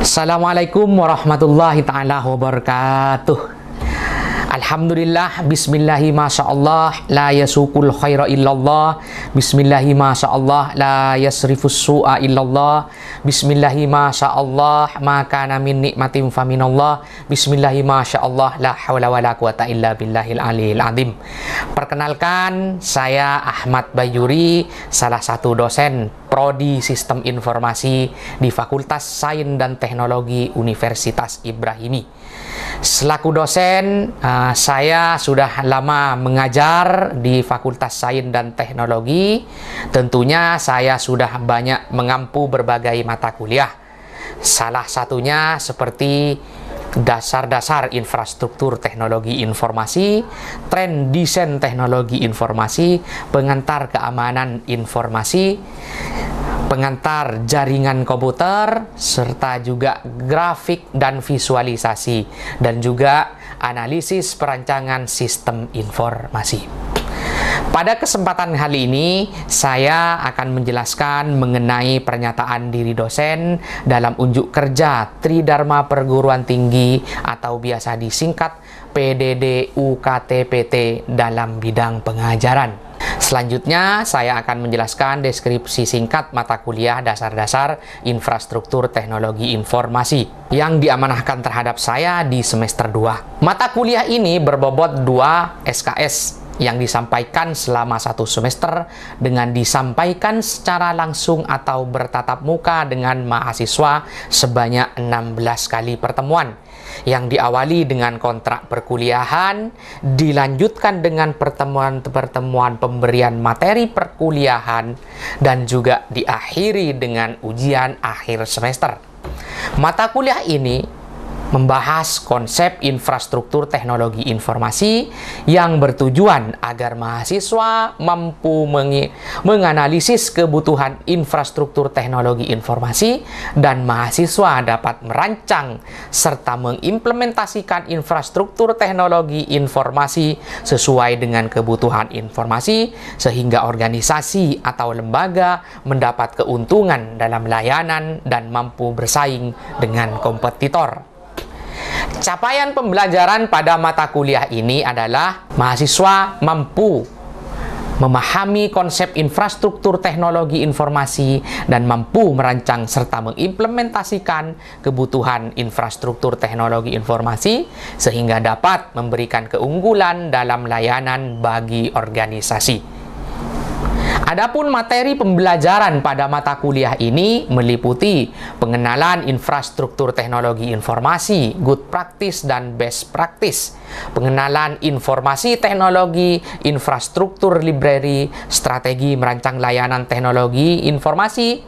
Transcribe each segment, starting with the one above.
Assalamualaikum warahmatullahi ta'ala wabarakatuh. Alhamdulillah, bismillahi masyaallah, la yasukul khaira illallah, bismillahi masyaallah, la yasrifus su'a illallah, bismillahi masyaallah, maka min nikmatin faminallah, bismillahi masyaallah, la hawla wa la quwata illa billahil aliyil azim. Perkenalkan, saya Ahmad Bayuri, salah satu dosen Prodi Sistem Informasi di Fakultas Sains dan Teknologi Universitas Ibrahimi. Selaku dosen, saya sudah lama mengajar di Fakultas Sains dan Teknologi. Tentunya saya sudah banyak mengampu berbagai mata kuliah. Salah satunya seperti dasar-dasar infrastruktur teknologi informasi, tren desain teknologi informasi, pengantar keamanan informasi, pengantar jaringan komputer, serta juga grafik dan visualisasi, dan juga analisis perancangan sistem informasi. Pada kesempatan kali ini, saya akan menjelaskan mengenai pernyataan diri dosen dalam unjuk kerja Tridharma Perguruan Tinggi atau biasa disingkat PDD UKT-PT dalam bidang pengajaran. Selanjutnya, saya akan menjelaskan deskripsi singkat mata kuliah dasar-dasar infrastruktur teknologi informasi yang diamanahkan terhadap saya di semester 2. Mata kuliah ini berbobot 2 SKS yang disampaikan selama 1 semester dengan disampaikan secara langsung atau bertatap muka dengan mahasiswa sebanyak 16 kali pertemuan, yang diawali dengan kontrak perkuliahan, dilanjutkan dengan pertemuan-pertemuan pemberian materi perkuliahan, dan juga diakhiri dengan ujian akhir semester. Mata kuliah ini membahas konsep infrastruktur teknologi informasi yang bertujuan agar mahasiswa mampu menganalisis kebutuhan infrastruktur teknologi informasi dan mahasiswa dapat merancang serta mengimplementasikan infrastruktur teknologi informasi sesuai dengan kebutuhan informasi sehingga organisasi atau lembaga mendapat keuntungan dalam layanan dan mampu bersaing dengan kompetitor. Capaian pembelajaran pada mata kuliah ini adalah mahasiswa mampu memahami konsep infrastruktur teknologi informasi dan mampu merancang serta mengimplementasikan kebutuhan infrastruktur teknologi informasi sehingga dapat memberikan keunggulan dalam layanan bagi organisasi. Adapun materi pembelajaran pada mata kuliah ini meliputi pengenalan infrastruktur teknologi informasi, good practice dan best practice, pengenalan informasi teknologi, infrastruktur library, strategi merancang layanan teknologi informasi,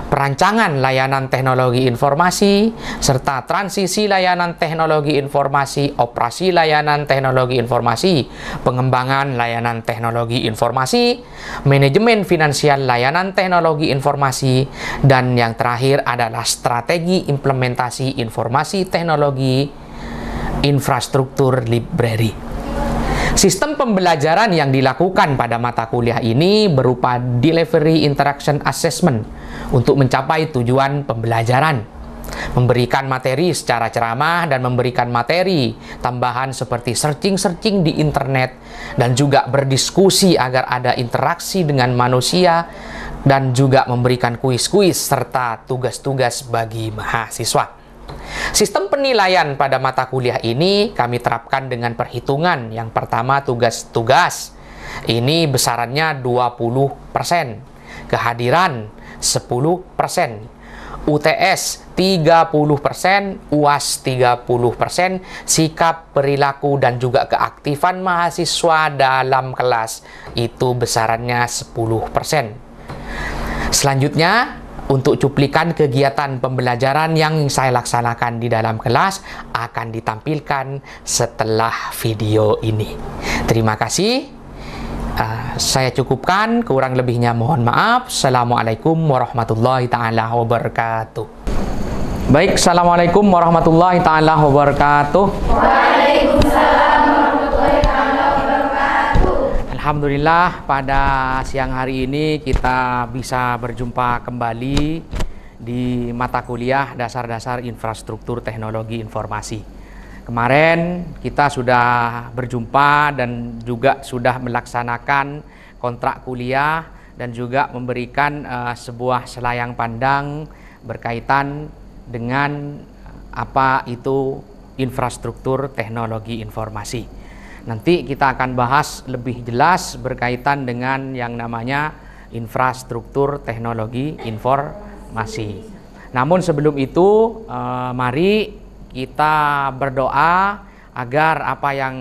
perancangan layanan teknologi informasi, serta transisi layanan teknologi informasi, operasi layanan teknologi informasi, pengembangan layanan teknologi informasi, manajemen finansial layanan teknologi informasi, dan yang terakhir adalah strategi implementasi informasi teknologi infrastruktur library. Sistem pembelajaran yang dilakukan pada mata kuliah ini berupa delivery interaction assessment untuk mencapai tujuan pembelajaran, memberikan materi secara ceramah dan memberikan materi tambahan seperti searching di internet, dan juga berdiskusi agar ada interaksi dengan manusia, dan juga memberikan kuis-kuis serta tugas-tugas bagi mahasiswa. Sistem penilaian pada mata kuliah ini kami terapkan dengan perhitungan. Yang pertama, tugas-tugas. Ini besarannya 20%, kehadiran 10%, UTS 30%, UAS 30%, sikap, perilaku, dan juga keaktifan mahasiswa dalam kelas itu besarannya 10%. Selanjutnya, untuk cuplikan kegiatan pembelajaran yang saya laksanakan di dalam kelas akan ditampilkan setelah video ini. Terima kasih. Saya cukupkan, kurang lebihnya mohon maaf. Assalamualaikum warahmatullahi ta'ala wabarakatuh. Baik, Assalamualaikum warahmatullahi ta'ala wabarakatuh. Waalaikumsalam warahmatullahi ta'ala wabarakatuh. Alhamdulillah, pada siang hari ini kita bisa berjumpa kembali di mata kuliah dasar-dasar infrastruktur teknologi informasi. Kemarin kita sudah berjumpa dan juga sudah melaksanakan kontrak kuliah dan juga memberikan sebuah selayang pandang berkaitan dengan apa itu infrastruktur teknologi informasi. Nanti kita akan bahas lebih jelas berkaitan dengan yang namanya infrastruktur teknologi informasi. Namun sebelum itu, mari kita berdoa agar apa yang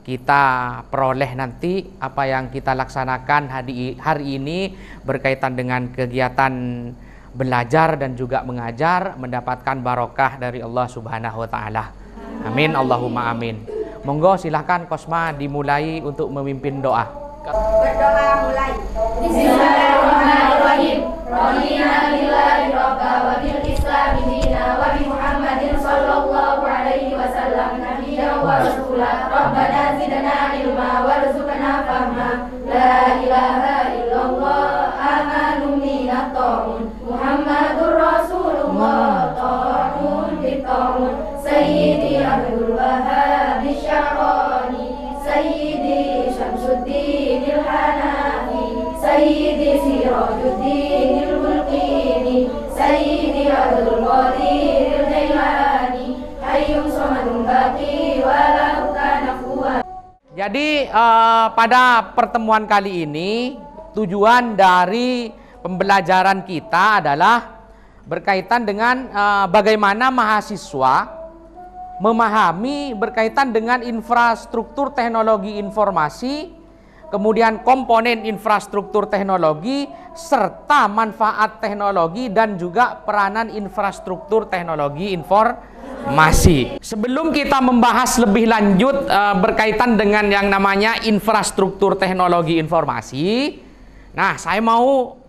kita peroleh nanti, apa yang kita laksanakan hari ini berkaitan dengan kegiatan belajar dan juga mengajar mendapatkan barokah dari Allah Subhanahu wa taala. Amin Allahumma amin. Monggo silahkan Kosma dimulai untuk memimpin doa. Berdoa mulai. Bismillahirrahmanirrahim. Radina billahi rabba wa bil Islam dina wa bi Muhammadin sallallahu alaihi wasallam nabiyyan wa rasula. Rabbana zidna ilma warzuqna fahma. La ilaha illallah amanu minat ta'un. Muhammadur Rasulullah ta'un bita'un. Sayyidi Abdul Wahhab Syarani, Sayyidi Syamsuddin Al-Hanafi, Sayyidi Sirajuddin Al-Mulkini, Sayyidi Abdul Qadir Al-Jailani, Hayyum Samadun Baqi wa lahu kanafuwan. Jadi pada pertemuan kali ini tujuan dari pembelajaran kita adalah berkaitan dengan bagaimana mahasiswa memahami berkaitan dengan infrastruktur teknologi informasi, kemudian komponen infrastruktur teknologi, serta manfaat teknologi dan juga peranan infrastruktur teknologi informasi. Sebelum kita membahas lebih lanjut berkaitan dengan yang namanya infrastruktur teknologi informasi, nah saya mau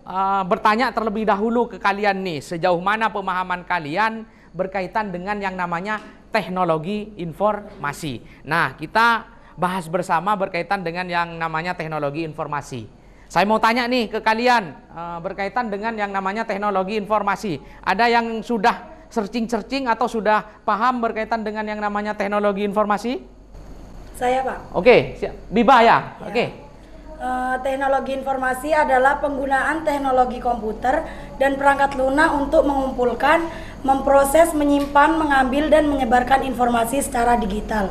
bertanya terlebih dahulu ke kalian nih, sejauh mana pemahaman kalian berkaitan dengan yang namanya teknologi informasi. Nah, kita bahas bersama berkaitan dengan yang namanya teknologi informasi. Saya mau tanya nih ke kalian berkaitan dengan yang namanya teknologi informasi. Ada yang sudah searching-searching atau sudah paham berkaitan dengan yang namanya teknologi informasi? Saya, Pak. Oke, Biba ya? Oke. Teknologi informasi adalah penggunaan teknologi komputer dan perangkat lunak untuk mengumpulkan, memproses, menyimpan, mengambil, dan menyebarkan informasi secara digital.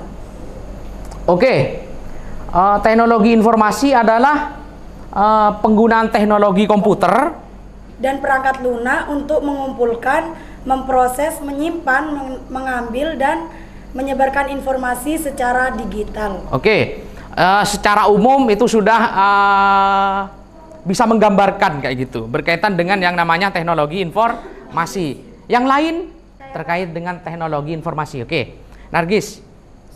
Oke. Teknologi informasi adalah penggunaan teknologi komputer dan perangkat lunak untuk mengumpulkan, memproses, menyimpan, mengambil, dan menyebarkan informasi secara digital. Oke. Secara umum itu sudah bisa menggambarkan kayak gitu berkaitan dengan yang namanya teknologi informasi. Yang lain terkait dengan teknologi informasi. Oke, Nargis.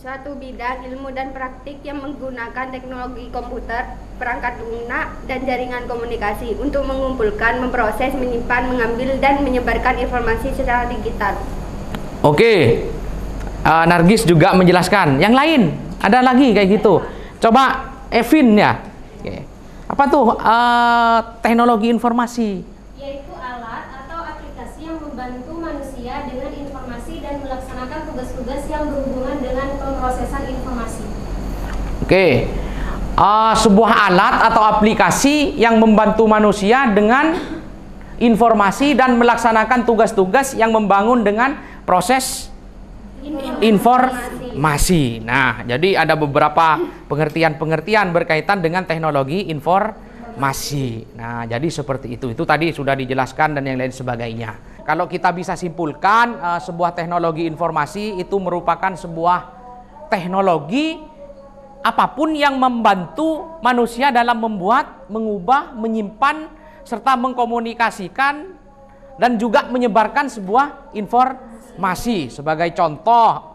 Suatu bidang ilmu dan praktik yang menggunakan teknologi komputer, perangkat lunak, dan jaringan komunikasi untuk mengumpulkan, memproses, menyimpan, mengambil, dan menyebarkan informasi secara digital. Oke, Nargis juga menjelaskan. Yang lain ada lagi kayak gitu. Coba Evin ya. Oke. Apa tuh teknologi informasi? Yaitu alat atau aplikasi yang membantu manusia dengan informasi dan melaksanakan tugas-tugas yang berhubungan dengan pemrosesan informasi. Oke. Sebuah alat atau aplikasi yang membantu manusia dengan informasi dan melaksanakan tugas-tugas yang membangun dengan proses informasi. Nah, jadi ada beberapa pengertian-pengertian berkaitan dengan teknologi informasi. Nah, jadi seperti itu. Itu tadi sudah dijelaskan dan yang lain sebagainya. Kalau kita bisa simpulkan, sebuah teknologi informasi itu merupakan sebuah teknologi apapun yang membantu manusia dalam membuat, mengubah, menyimpan, serta mengkomunikasikan dan juga menyebarkan sebuah informasi. Sebagai contoh,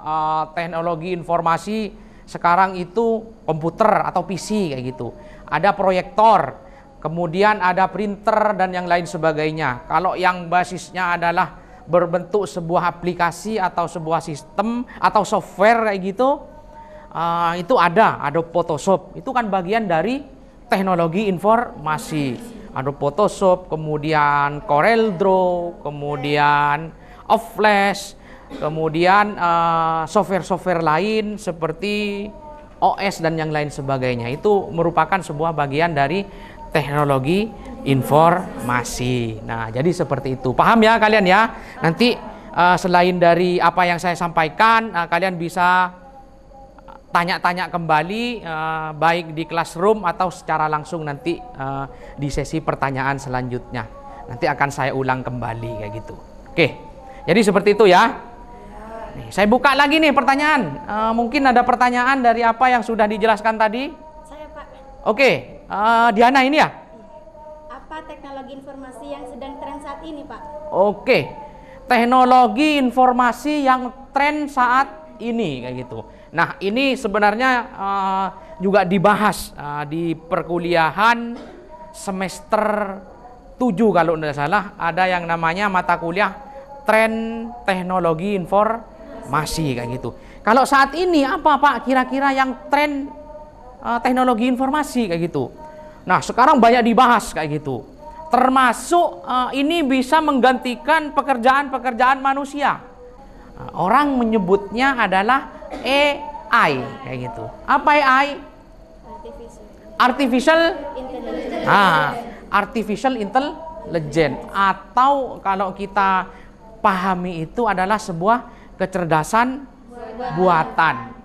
teknologi informasi sekarang itu komputer atau PC kayak gitu. Ada proyektor, kemudian ada printer dan yang lain sebagainya. Kalau yang basisnya adalah berbentuk sebuah aplikasi atau sebuah sistem atau software kayak gitu, itu ada Photoshop. Itu kan bagian dari teknologi informasi. Adobe Photoshop, kemudian CorelDRAW, kemudian Flash, kemudian software-software lain seperti OS dan yang lain sebagainya. Itu merupakan sebuah bagian dari teknologi informasi. Nah, jadi seperti itu. Paham ya kalian ya? Nanti selain dari apa yang saya sampaikan, kalian bisa tanya-tanya kembali, baik di classroom atau secara langsung nanti di sesi pertanyaan selanjutnya. Nanti akan saya ulang kembali kayak gitu. Oke, jadi seperti itu ya. Nih, saya buka lagi nih pertanyaan. Mungkin ada pertanyaan dari apa yang sudah dijelaskan tadi? Saya, Pak. Oke, Diana ini ya? Apa teknologi informasi yang sedang tren saat ini, Pak? Oke, teknologi informasi yang tren saat ini kayak gitu. Nah, ini sebenarnya juga dibahas di perkuliahan semester 7 kalau tidak salah. Ada yang namanya mata kuliah tren teknologi informasi kayak gitu. Kalau saat ini apa Pak kira-kira yang tren teknologi informasi kayak gitu? Nah, sekarang banyak dibahas kayak gitu. Termasuk ini bisa menggantikan pekerjaan-pekerjaan manusia. Orang menyebutnya adalah AI kayak gitu. Apa AI? Artificial Artificial intelligence, atau kalau kita pahami itu adalah sebuah kecerdasan buatan.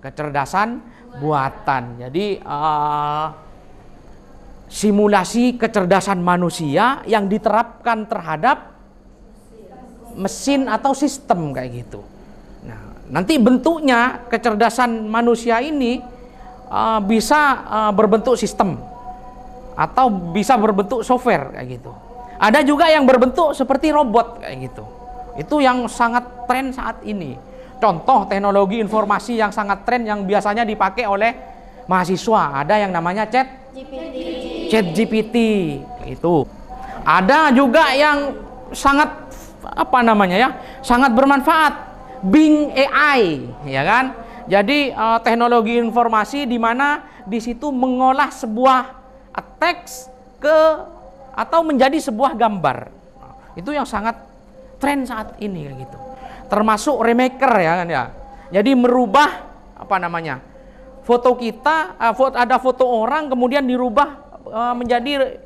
Kecerdasan buatan. Jadi simulasi kecerdasan manusia yang diterapkan terhadap mesin atau sistem kayak gitu. Nah, nanti bentuknya kecerdasan manusia ini bisa berbentuk sistem atau bisa berbentuk software kayak gitu. Ada juga yang berbentuk seperti robot kayak gitu. Itu yang sangat tren saat ini. Contoh teknologi informasi yang sangat tren yang biasanya dipakai oleh mahasiswa, ada yang namanya ChatGPT itu. Ada juga yang sangat sangat bermanfaat, Bing AI, ya kan? Jadi teknologi informasi di mana di situ mengolah sebuah teks atau menjadi sebuah gambar. Itu yang sangat tren saat ini kayak gitu. Termasuk remaker ya kan ya. Jadi merubah foto kita, ada foto orang kemudian dirubah menjadi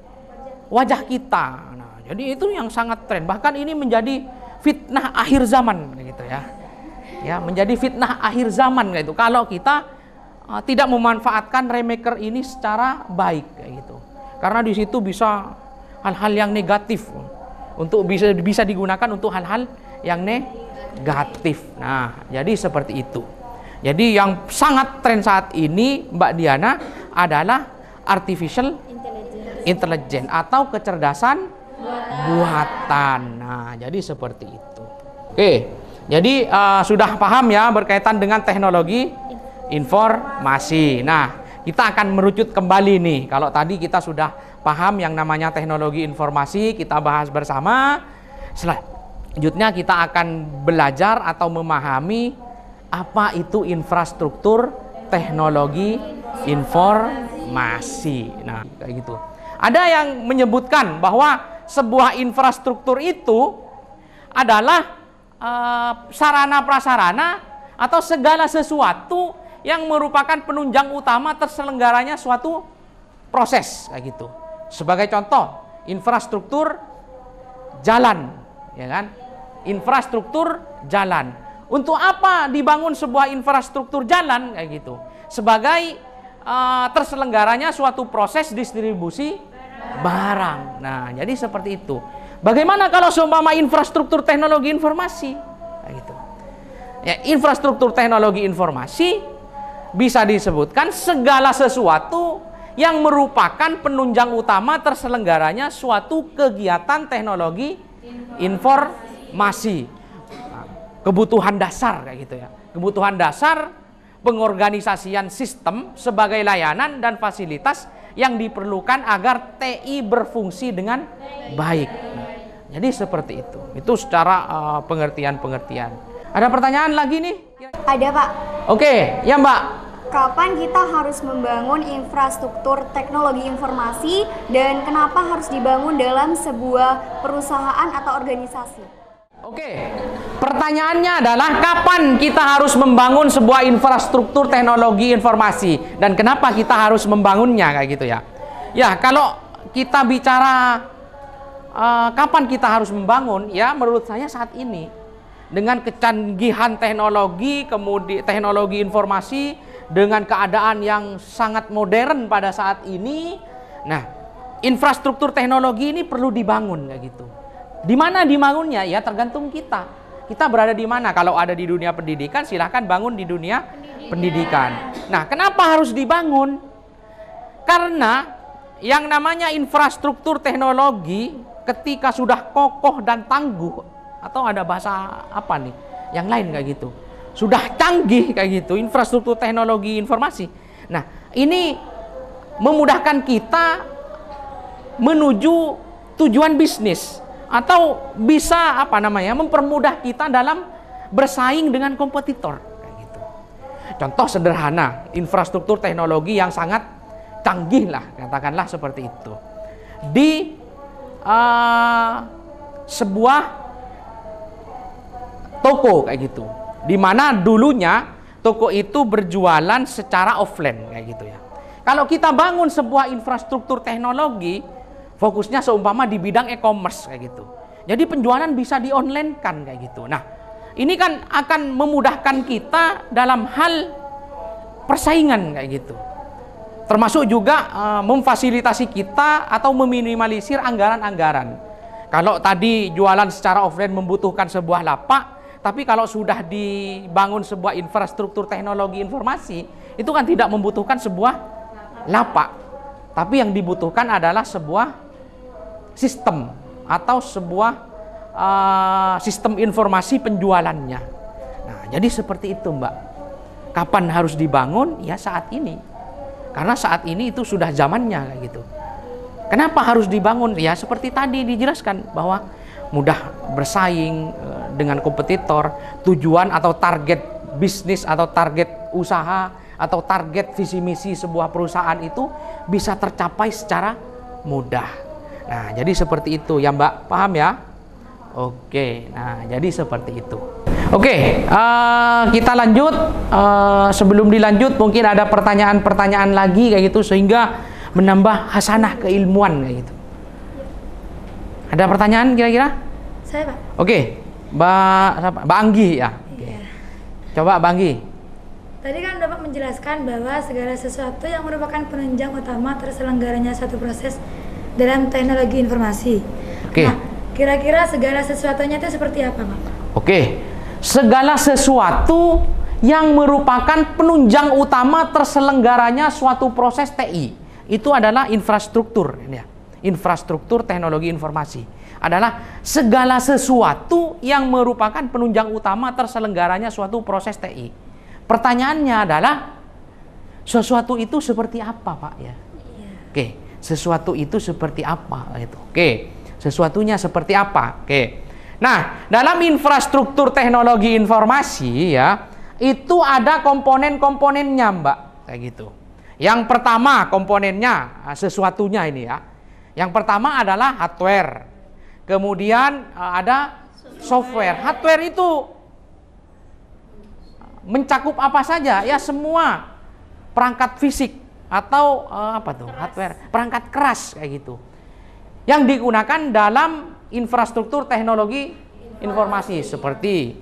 wajah kita. Nah, jadi itu yang sangat tren. Bahkan ini menjadi fitnah akhir zaman gitu ya. Ya, menjadi fitnah akhir zaman gitu. Kalau kita tidak memanfaatkan remaker ini secara baik kayak gitu. Karena di situ bisa hal-hal yang negatif untuk bisa digunakan untuk hal-hal yang negatif. Nah, jadi seperti itu. Jadi yang sangat tren saat ini Mbak Diana adalah artificial intelligence atau kecerdasan buatan. Nah, jadi seperti itu. Oke, jadi sudah paham ya berkaitan dengan teknologi informasi. Nah, kita akan merucut kembali nih. Kalau tadi kita sudah paham yang namanya teknologi informasi, kita bahas bersama. Selanjutnya kita akan belajar atau memahami apa itu infrastruktur teknologi informasi. Nah, kayak gitu. Ada yang menyebutkan bahwa sebuah infrastruktur itu adalah sarana prasarana atau segala sesuatu yang merupakan penunjang utama terselenggaranya suatu proses kayak gitu. Sebagai contoh, infrastruktur jalan, ya kan? Infrastruktur jalan. Untuk apa dibangun sebuah infrastruktur jalan kayak gitu? Sebagai terselenggaranya suatu proses distribusi barang. Nah, jadi seperti itu. Bagaimana kalau seumpama infrastruktur teknologi informasi? Kayak gitu. Ya, infrastruktur teknologi informasi bisa disebutkan segala sesuatu yang merupakan penunjang utama terselenggaranya suatu kegiatan teknologi informasi. Nah, kebutuhan dasar kayak gitu ya. Kebutuhan dasar pengorganisasian sistem sebagai layanan dan fasilitas yang diperlukan agar TI berfungsi dengan baik. Nah, jadi seperti itu. Itu secara pengertian-pengertian. Ada pertanyaan lagi nih? Ada, Pak. Oke, ya Mbak. Kapan kita harus membangun infrastruktur teknologi informasi dan kenapa harus dibangun dalam sebuah perusahaan atau organisasi? Oke, pertanyaannya adalah kapan kita harus membangun sebuah infrastruktur teknologi informasi dan kenapa kita harus membangunnya kayak gitu ya. Ya, kalau kita bicara kapan kita harus membangun, ya menurut saya saat ini dengan kecanggihan teknologi, kemudian teknologi informasi dengan keadaan yang sangat modern pada saat ini, nah infrastruktur teknologi ini perlu dibangun kayak gitu. Di mana dibangunnya ya tergantung kita. Kita berada di mana? Kalau ada di dunia pendidikan, silahkan bangun di dunia pendidikan. Nah, kenapa harus dibangun? Karena yang namanya infrastruktur teknologi ketika sudah kokoh dan tangguh, atau ada bahasa apa nih yang lain kayak gitu, sudah canggih kayak gitu, infrastruktur teknologi informasi. Nah, ini memudahkan kita menuju tujuan bisnis atau bisa apa namanya mempermudah kita dalam bersaing dengan kompetitor kayak gitu. Contoh sederhana, infrastruktur teknologi yang sangat canggih lah, katakanlah seperti itu. Di sebuah toko kayak gitu, di mana dulunya toko itu berjualan secara offline kayak gitu ya. Kalau kita bangun sebuah infrastruktur teknologi, fokusnya seumpama di bidang e-commerce kayak gitu. Jadi penjualan bisa di-online-kan kayak gitu. Nah, ini kan akan memudahkan kita dalam hal persaingan kayak gitu. Termasuk juga memfasilitasi kita atau meminimalisir anggaran-anggaran. Kalau tadi jualan secara offline membutuhkan sebuah lapak, tapi kalau sudah dibangun sebuah infrastruktur teknologi informasi, itu kan tidak membutuhkan sebuah lapak. Tapi yang dibutuhkan adalah sebuah sistem atau sebuah sistem informasi penjualannya. Nah, jadi seperti itu, Mbak. Kapan harus dibangun? Ya saat ini. Karena saat ini itu sudah zamannya kayak gitu. Kenapa harus dibangun? Ya seperti tadi dijelaskan bahwa mudah bersaing dengan kompetitor, tujuan atau target bisnis atau target usaha atau target visi misi sebuah perusahaan itu bisa tercapai secara mudah. Nah, jadi seperti itu ya Mbak, paham ya? Oke, nah jadi seperti itu. Oke, kita lanjut. Sebelum dilanjut mungkin ada pertanyaan-pertanyaan lagi kayak gitu sehingga menambah hasanah keilmuan kayak gitu. Ada pertanyaan kira-kira? Saya Pak. Oke, Mbak Anggi ya. Iya. Coba Mbak Anggi. Tadi kan Bapak menjelaskan bahwa segala sesuatu yang merupakan penunjang utama terselenggaranya suatu proses dalam teknologi informasi. Oke. Nah, kira-kira segala sesuatunya itu seperti apa, Pak? Oke. Segala sesuatu yang merupakan penunjang utama terselenggaranya suatu proses TI itu adalah infrastruktur ya. Infrastruktur teknologi informasi adalah segala sesuatu yang merupakan penunjang utama terselenggaranya suatu proses TI. Pertanyaannya adalah sesuatu itu seperti apa, Pak ya? Oke, sesuatu itu seperti apa gitu. Oke, sesuatunya seperti apa? Oke. Nah, dalam infrastruktur teknologi informasi ya, itu ada komponen-komponennya, Mbak, kayak gitu. Yang pertama komponennya sesuatunya ini ya. Yang pertama adalah hardware. Kemudian ada software. Hardware itu mencakup apa saja? Ya semua perangkat fisik atau apa tuh? Hardware, perangkat keras kayak gitu. Yang digunakan dalam infrastruktur teknologi informasi seperti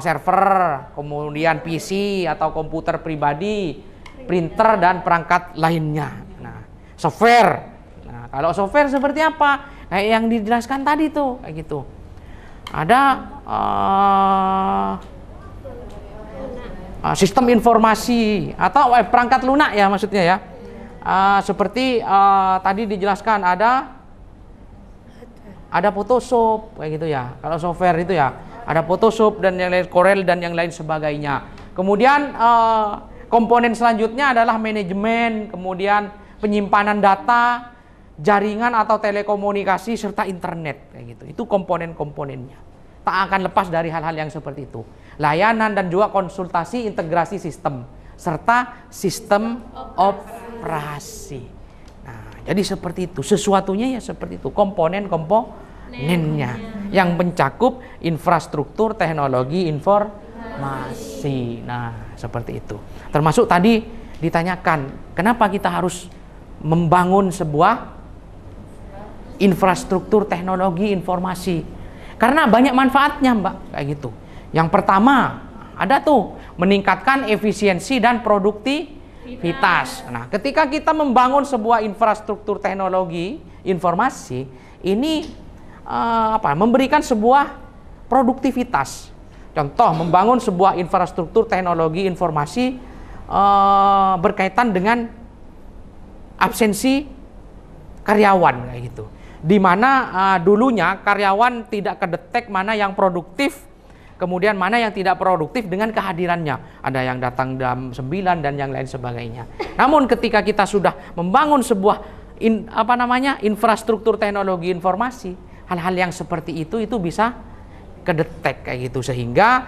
server, kemudian PC atau komputer pribadi, printer dan perangkat lainnya. Nah, software. Nah, kalau software seperti apa? Kayak yang dijelaskan tadi tuh, kayak gitu. Ada sistem informasi atau perangkat lunak ya maksudnya ya. Seperti tadi dijelaskan ada Photoshop kayak gitu ya. Kalau software itu ya ada Photoshop dan yang lain, Corel dan yang lain sebagainya. Kemudian komponen selanjutnya adalah manajemen, kemudian penyimpanan data, jaringan atau telekomunikasi serta internet kayak gitu. Itu komponen-komponennya. Tak akan lepas dari hal-hal yang seperti itu. Layanan dan juga konsultasi integrasi sistem serta sistem operasi. Nah, jadi seperti itu, sesuatunya ya seperti itu, komponennya yang mencakup infrastruktur teknologi informasi. Nah, seperti itu. Termasuk tadi ditanyakan, kenapa kita harus membangun sebuah infrastruktur teknologi informasi? Karena banyak manfaatnya, Mbak, kayak gitu. Yang pertama, ada tuh meningkatkan efisiensi dan produktivitas. Nah, ketika kita membangun sebuah infrastruktur teknologi informasi, ini memberikan sebuah produktivitas. Contoh, membangun sebuah infrastruktur teknologi informasi berkaitan dengan absensi karyawan, kayak gitu. Di mana dulunya karyawan tidak kedetek mana yang produktif, kemudian mana yang tidak produktif dengan kehadirannya. Ada yang datang jam 9 dan yang lain sebagainya. Namun ketika kita sudah membangun sebuah infrastruktur teknologi informasi, hal-hal yang seperti itu bisa kedetek kayak gitu, sehingga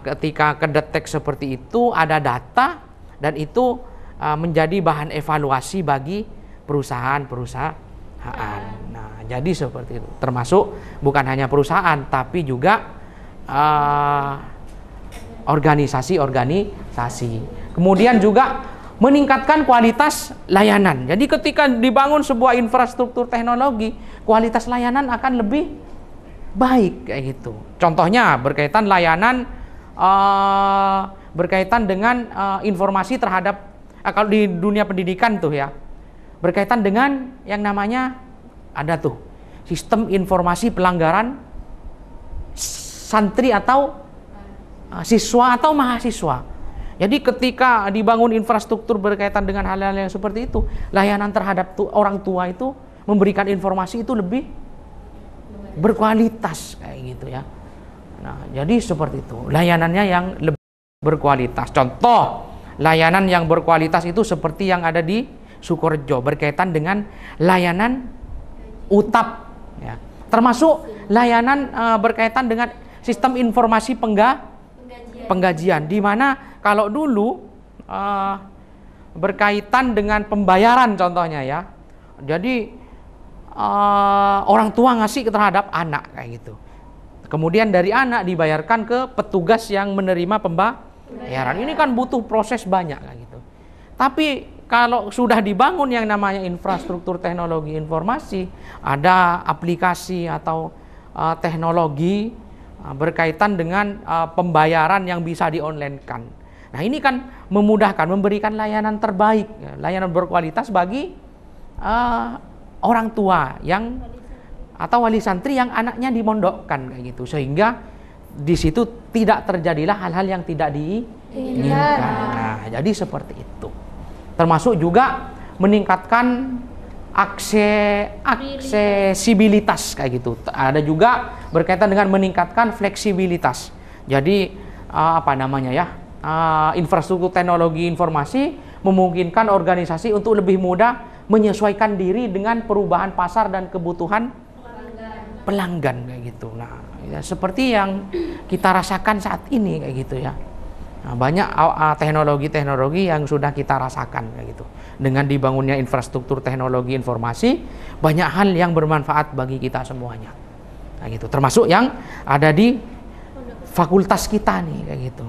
ketika kedetek seperti itu ada data dan itu menjadi bahan evaluasi bagi perusahaan-perusahaan. Nah, jadi seperti itu. Termasuk bukan hanya perusahaan tapi juga organisasi-organisasi. Kemudian juga meningkatkan kualitas layanan. Jadi ketika dibangun sebuah infrastruktur teknologi, kualitas layanan akan lebih baik kayak gitu. Contohnya berkaitan layanan berkaitan dengan informasi terhadap kalau di dunia pendidikan tuh ya, berkaitan dengan yang namanya ada tuh sistem informasi pelanggaran santri atau siswa atau mahasiswa. Jadi ketika dibangun infrastruktur berkaitan dengan hal-hal yang seperti itu, layanan terhadap orang tua itu memberikan informasi itu lebih berkualitas kayak gitu ya. Nah, jadi seperti itu. Layanannya yang lebih berkualitas. Contoh, layanan yang berkualitas itu seperti yang ada di Sukorejo berkaitan dengan layanan UTAP ya. Termasuk layanan berkaitan dengan sistem informasi penggajian, di mana kalau dulu berkaitan dengan pembayaran contohnya ya. Jadi orang tua ngasih terhadap anak kayak gitu. Kemudian dari anak dibayarkan ke petugas yang menerima pembayaran. Ini kan butuh proses banyak kayak gitu. Tapi kalau sudah dibangun yang namanya infrastruktur teknologi informasi, ada aplikasi atau teknologi berkaitan dengan pembayaran yang bisa di-online-kan. Nah, ini kan memudahkan, memberikan layanan terbaik, layanan berkualitas bagi orang tua yang atau wali santri yang anaknya dimondokkan kayak gitu, sehingga di situ tidak terjadilah hal-hal yang tidak diinginkan. Nah, jadi seperti itu. Termasuk juga meningkatkan aksesibilitas kayak gitu. Ada juga berkaitan dengan meningkatkan fleksibilitas. Jadi infrastruktur teknologi informasi memungkinkan organisasi untuk lebih mudah menyesuaikan diri dengan perubahan pasar dan kebutuhan pelanggan kayak gitu. Nah, ya, seperti yang kita rasakan saat ini kayak gitu ya. Nah, banyak teknologi-teknologi yang sudah kita rasakan kayak gitu. Dengan dibangunnya infrastruktur teknologi informasi, banyak hal yang bermanfaat bagi kita semuanya. Kayak gitu. Termasuk yang ada di fakultas kita nih kayak gitu.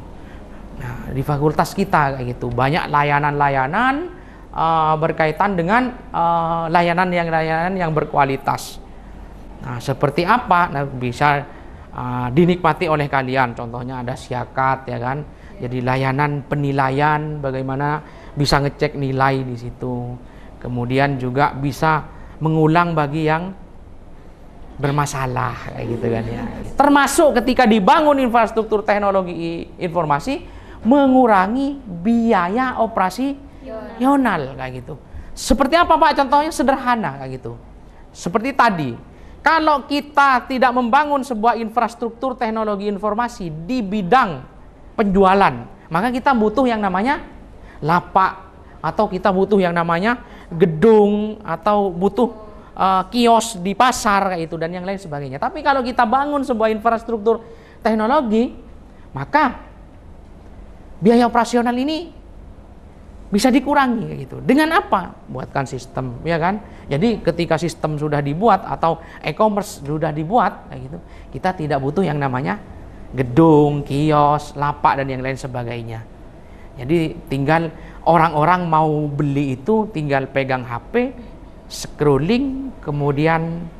Nah, di fakultas kita kayak gitu, banyak layanan-layanan berkaitan dengan layanan yang berkualitas. Nah, seperti apa? Nah, bisa dinikmati oleh kalian. Contohnya ada Syakat ya kan. Jadi layanan penilaian, bagaimana bisa ngecek nilai di situ. Kemudian juga bisa mengulang bagi yang bermasalah kayak gitu kan ya. Termasuk ketika dibangun infrastruktur teknologi informasi, mengurangi biaya operasional kayak gitu. Seperti apa Pak? Contohnya sederhana kayak gitu. Seperti tadi, kalau kita tidak membangun sebuah infrastruktur teknologi informasi di bidang penjualan, maka kita butuh yang namanya lapak, atau kita butuh yang namanya gedung, atau butuh kios di pasar kayak itu dan yang lain sebagainya. Tapi kalau kita bangun sebuah infrastruktur teknologi, maka biaya operasional ini bisa dikurangi kayak gitu. Dengan apa? Buatkan sistem, ya kan? Jadi ketika sistem sudah dibuat atau e-commerce sudah dibuat kayak gitu, kita tidak butuh yang namanya gedung, kios, lapak dan yang lain sebagainya. Jadi tinggal orang-orang mau beli itu tinggal pegang HP, scrolling, kemudian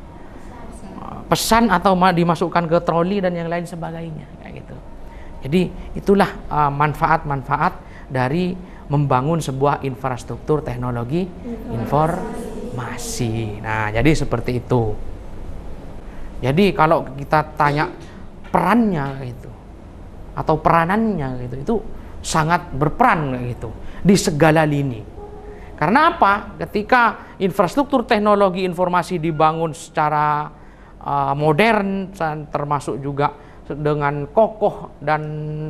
pesan atau dimasukkan ke troli dan yang lain sebagainya kayak gitu. Jadi itulah manfaat-manfaat dari membangun sebuah infrastruktur teknologi informasi. Nah, jadi seperti itu. Jadi kalau kita tanya perannya gitu atau peranannya gitu, itu sangat berperan gitu di segala lini. Karena apa? Ketika infrastruktur teknologi informasi dibangun secara modern, termasuk juga dengan kokoh dan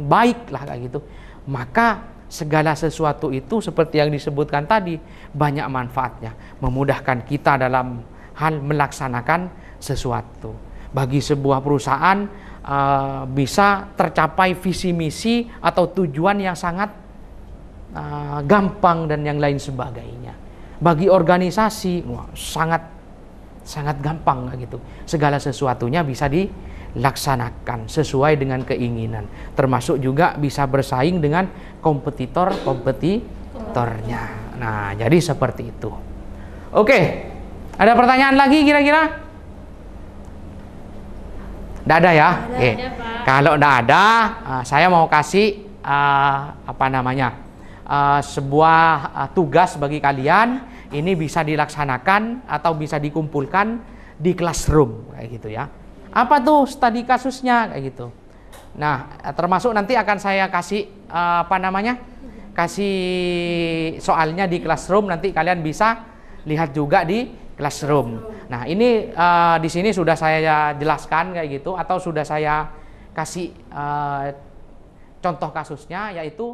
baik lah kayak gitu, maka segala sesuatu itu seperti yang disebutkan tadi banyak manfaatnya, memudahkan kita dalam hal melaksanakan sesuatu. Bagi sebuah perusahaan bisa tercapai visi misi atau tujuan yang sangat gampang dan yang lain sebagainya. Bagi organisasi sangat gampang gitu. Segala sesuatunya bisa dilaksanakan sesuai dengan keinginan, termasuk juga bisa bersaing dengan kompetitornya. Nah, jadi seperti itu. Oke, ada pertanyaan lagi kira-kira? Tidak ada ya? Oke. Kalau tidak ada, saya mau kasih sebuah tugas bagi kalian. Ini bisa dilaksanakan atau bisa dikumpulkan di classroom kayak gitu ya. Apa tuh studi kasusnya kayak gitu. Nah, termasuk nanti akan saya kasih kasih soalnya di classroom, nanti kalian bisa lihat juga di classroom. Nah, ini di sini sudah saya jelaskan kayak gitu atau sudah saya kasih contoh kasusnya, yaitu